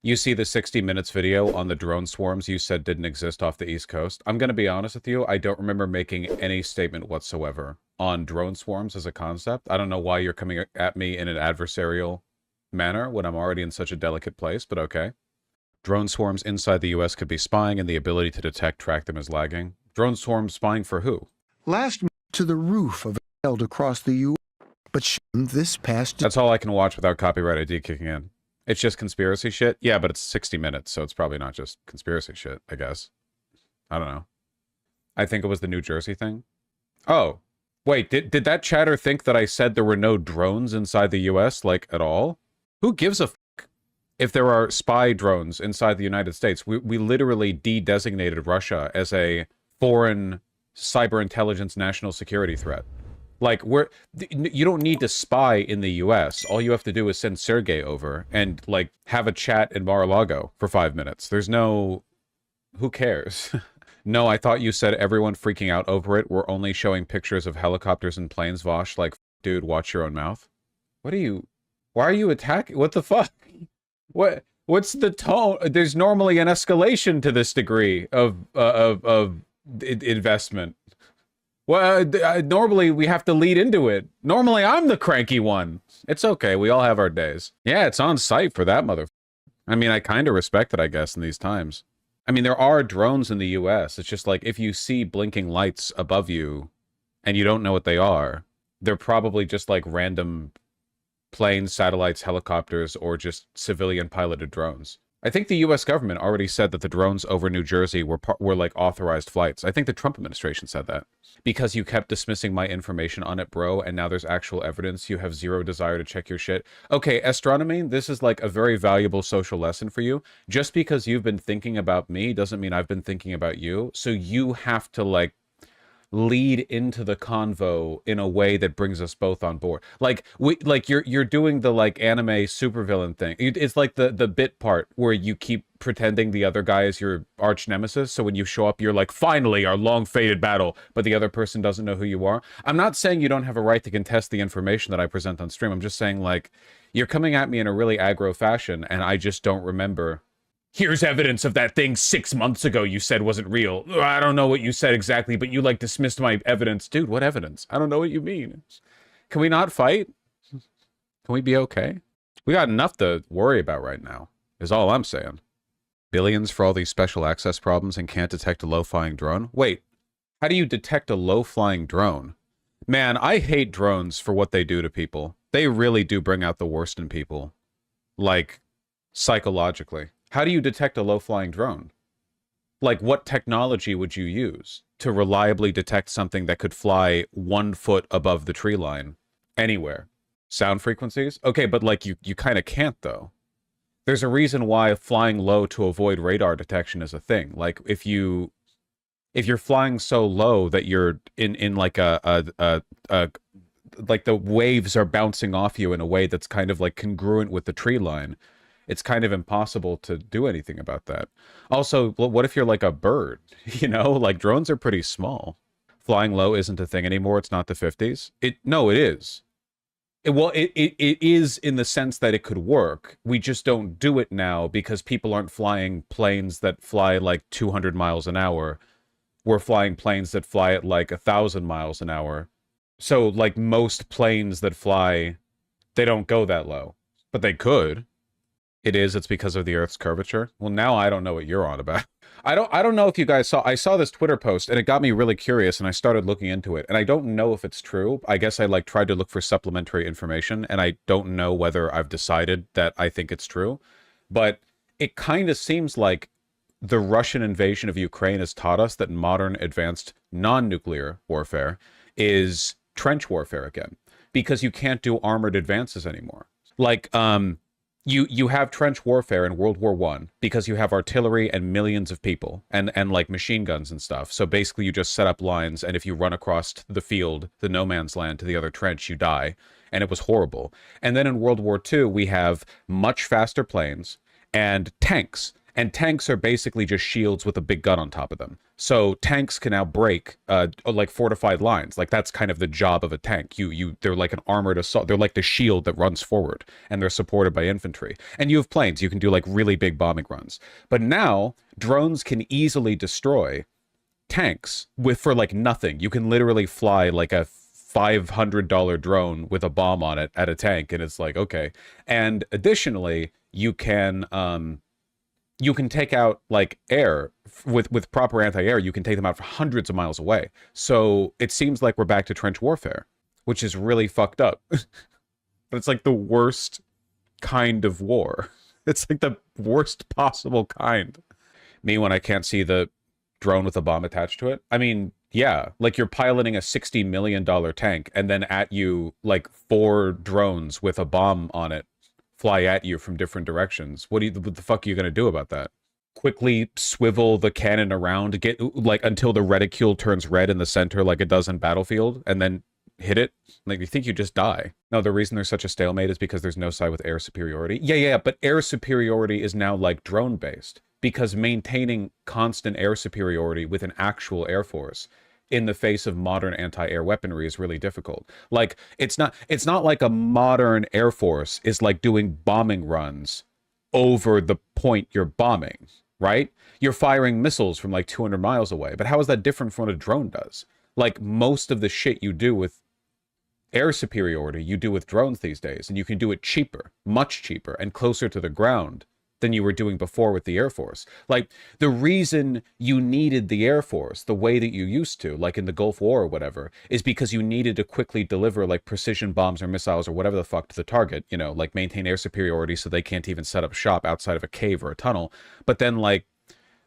You see the 60 Minutes video on the drone swarms you said didn't exist off the East Coast. I'm going to be honest with you, I don't remember making any statement whatsoever on drone swarms as a concept. I don't know why you're coming at me in an adversarial manner when I'm already in such a delicate place, but okay. Drone swarms inside the US could be spying, and the ability to detect, track them is lagging. Drone swarms spying for who? Last month to the roof of a held across the U.S., but this past... That's all I can watch without copyright ID kicking in. It's just conspiracy shit? Yeah, but it's 60 Minutes, so it's probably not just conspiracy shit, I guess. I don't know. I think it was the New Jersey thing. Oh, wait, did that chatter think that I said there were no drones inside the US, like, at all? Who gives a fuck if there are spy drones inside the United States? We literally de-designated Russia as a foreign cyber intelligence national security threat. Like, you don't need to spy in the US. All you have to do is send Sergey over and, like, have a chat in Mar-a-Lago for 5 minutes. There's no... Who cares? No, I thought you said everyone freaking out over it were only showing pictures of helicopters and planes, Vaush. Like, dude, watch your own mouth. What are you... Why are you attacking? What the fuck? What's the tone? There's normally an escalation to this degree of investment. Well, normally we have to lead into it. Normally I'm the cranky one. It's okay. We all have our days. Yeah, it's on site for that mother. I mean, I kind of respect it, I guess, in these times. I mean, there are drones in the US. It's just like, if you see blinking lights above you and you don't know what they are, they're probably just like random planes, satellites, helicopters, or just civilian piloted drones. I think the US government already said that the drones over New Jersey were like authorized flights. I think the Trump administration said that. Because you kept dismissing my information on it, bro, and now there's actual evidence, you have zero desire to check your shit. Okay, astronomy, this is like a very valuable social lesson for you. Just because you've been thinking about me doesn't mean I've been thinking about you. So you have to, like, lead into the convo in a way that brings us both on board. Like, you're doing the, like, anime supervillain thing. It's like the bit part where you keep pretending the other guy is your arch nemesis, so when you show up, you're like, finally, our long-fated battle, but the other person doesn't know who you are. I'm not saying you don't have a right to contest the information that I present on stream. I'm just saying, like, you're coming at me in a really aggro fashion, and I just don't remember. Here's evidence of that thing 6 months ago you said wasn't real. I don't know what you said exactly, but you, like, dismissed my evidence. Dude, what evidence? I don't know what you mean. Can we not fight? Can we be okay? We got enough to worry about right now, is all I'm saying. Billions for all these special access problems and can't detect a low-flying drone? Wait, how do you detect a low-flying drone? Man, I hate drones for what they do to people. They really do bring out the worst in people. Like, psychologically. How do you detect a low-flying drone? Like, what technology would you use to reliably detect something that could fly 1 foot above the tree line? Anywhere. Sound frequencies? Okay, but, like, you kind of can't, though. There's a reason why flying low to avoid radar detection is a thing. Like, if you're flying so low that you're in like like the waves are bouncing off you in a way that's kind of like congruent with the tree line, it's kind of impossible to do anything about that. Also, what if you're like a bird? You know, like, drones are pretty small. Flying low isn't a thing anymore. It's not the 50s. No, it is. Well, it is in the sense that it could work. We just don't do it now because people aren't flying planes that fly like 200 miles an hour. We're flying planes that fly at like 1,000 miles an hour. So, like, most planes that fly, they don't go that low. But they could. It's because of the Earth's curvature. Well, now I don't know what you're on about. I don't know if you guys saw, I saw this Twitter post and it got me really curious and I started looking into it. And I don't know if it's true. I guess I, like, tried to look for supplementary information and I don't know whether I've decided that I think it's true. But it kind of seems like the Russian invasion of Ukraine has taught us that modern advanced non-nuclear warfare is trench warfare again. Because you can't do armored advances anymore. Like, you have trench warfare in World War I because you have artillery and millions of people and like machine guns and stuff. So basically you just set up lines, and if you run across the field, the no man's land, to the other trench, you die. And it was horrible. And then in World War II, we have much faster planes and tanks. And tanks are basically just shields with a big gun on top of them. So tanks can now break like fortified lines. Like that's kind of the job of a tank. They're like an armored assault. They're like the shield that runs forward, and they're supported by infantry. And you have planes. You can do like really big bombing runs. But now drones can easily destroy tanks for like nothing. You can literally fly like a $500 drone with a bomb on it at a tank, and it's like, okay. And additionally, you can take out like air with proper anti-air. You can take them out for hundreds of miles away. So it seems like we're back to trench warfare, which is really fucked up. But it's like the worst kind of war. It's like the worst possible kind. Me, when I can't see the drone with a bomb attached to it. I mean, yeah, like you're piloting a $60 million tank, and then at you like 4 drones with a bomb on it fly at you from different directions. What the fuck are you gonna do about that? Quickly swivel the cannon around, get like until the reticule turns red in the center like it does in Battlefield, and then hit it? Like, you think you just die. No, the reason there's such a stalemate is because there's no side with air superiority. Yeah, but air superiority is now like drone based, because maintaining constant air superiority with an actual air force in the face of modern anti-air weaponry is really difficult. Like, it's not like a modern air force is like doing bombing runs over the point you're bombing, right? You're firing missiles from like 200 miles away. But how is that different from what a drone does? Like, most of the shit you do with air superiority, you do with drones these days, and you can do it cheaper, much cheaper, and closer to the ground than you were doing before with the Air Force. Like, the reason you needed the Air Force the way that you used to, like in the Gulf War or whatever, is because you needed to quickly deliver like precision bombs or missiles or whatever the fuck to the target, you know, like maintain air superiority so they can't even set up shop outside of a cave or a tunnel. But then like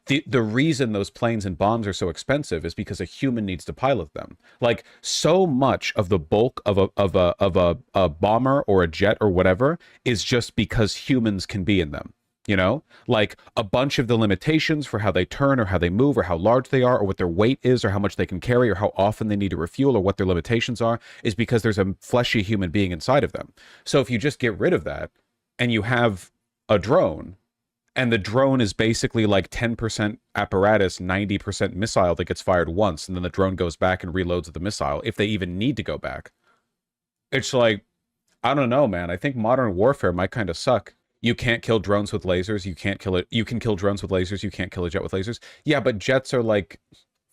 the reason those planes and bombs are so expensive is because a human needs to pilot them. Like, so much of the bulk of a bomber or a jet or whatever is just because humans can be in them. You know, like a bunch of the limitations for how they turn or how they move or how large they are or what their weight is or how much they can carry or how often they need to refuel or what their limitations are is because there's a fleshy human being inside of them. So if you just get rid of that and you have a drone, and the drone is basically like 10% apparatus, 90% missile that gets fired once, and then the drone goes back and reloads with the missile, if they even need to go back. It's like, I don't know, man. I think modern warfare might kind of suck. You can't kill drones with lasers. You can't kill it. You can kill drones with lasers. You can't kill a jet with lasers. Yeah, but jets are like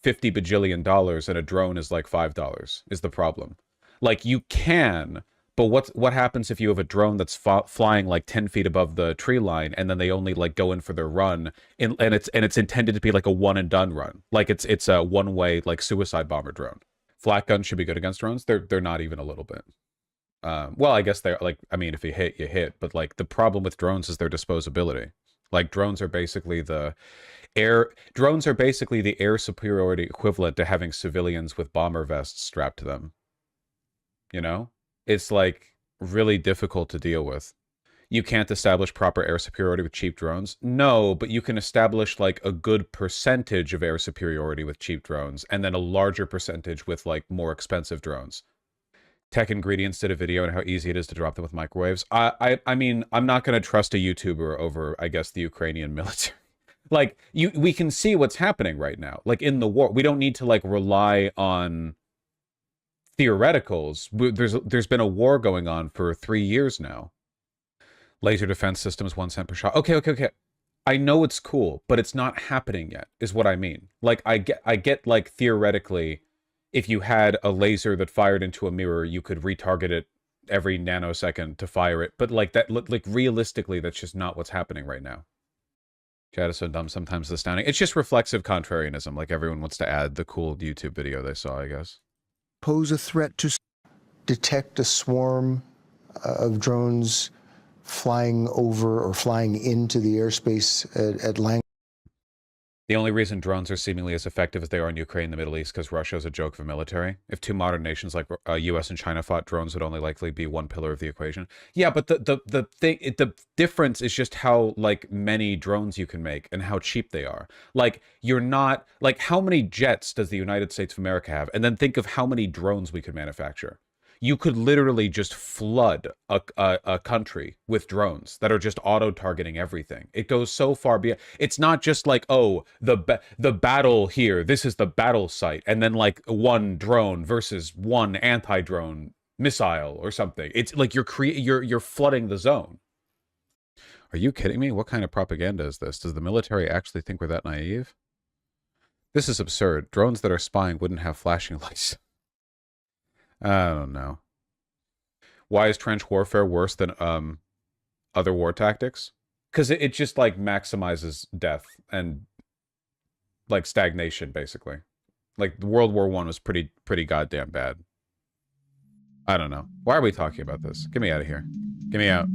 $50 bajillion, and a drone is like $5, is the problem. Like, you can... But what happens if you have a drone that's flying like 10 feet above the tree line, and then they only like go in for their run, and it's intended to be like a one and done run, like it's a one way like suicide bomber drone. Flat guns should be good against drones. They're not even a little bit. Well, I guess they're like, I mean, if you hit, you hit. But like the problem with drones is their disposability. Like, drones are basically the air superiority equivalent to having civilians with bomber vests strapped to them. You know? It's like really difficult to deal with. You can't establish proper air superiority with cheap drones. No, but you can establish like a good percentage of air superiority with cheap drones, and then a larger percentage with like more expensive drones. Tech Ingredients did a video on how easy it is to drop them with microwaves. I mean, I'm not going to trust a YouTuber over, I guess, the Ukrainian military. Like, we can see what's happening right now. Like, in the war, we don't need to like rely on theoreticals. There's been a war going on for 3 years now. Laser defense systems, 1 cent per shot. Okay. I know it's cool, but it's not happening yet, is what I mean. Like, I get like theoretically, if you had a laser that fired into a mirror, you could retarget it every nanosecond to fire it. But like that, like realistically, that's just not what's happening right now. Chat is so dumb sometimes, it's astounding. It's just reflexive contrarianism. Like, everyone wants to add the cool YouTube video they saw, I guess. Pose a threat to detect a swarm of drones flying over or flying into the airspace at Lang. The only reason drones are seemingly as effective as they are in Ukraine and the Middle East because Russia is a joke of a military. If two modern nations like US and China fought, drones would only likely be one pillar of the equation. Yeah, but the difference is just how like many drones you can make and how cheap they are. Like, you're not like, how many jets does the United States of America have? And then think of how many drones we could manufacture. you could literally just flood a country with drones that are just auto-targeting everything. It goes so far beyond. It's not just like, oh, the battle here, this is the battle site, and then like one drone versus one anti-drone missile or something. It's like you're flooding the zone. Are you kidding me? What kind of propaganda is this? Does the military actually think we're that naive? This is absurd. Drones that are spying wouldn't have flashing lights. I don't know. Why is trench warfare worse than other war tactics? Because it just like maximizes death and like stagnation, basically. Like World War I was pretty goddamn bad. I don't know. Why are we talking about this? Get me out of here. Get me out.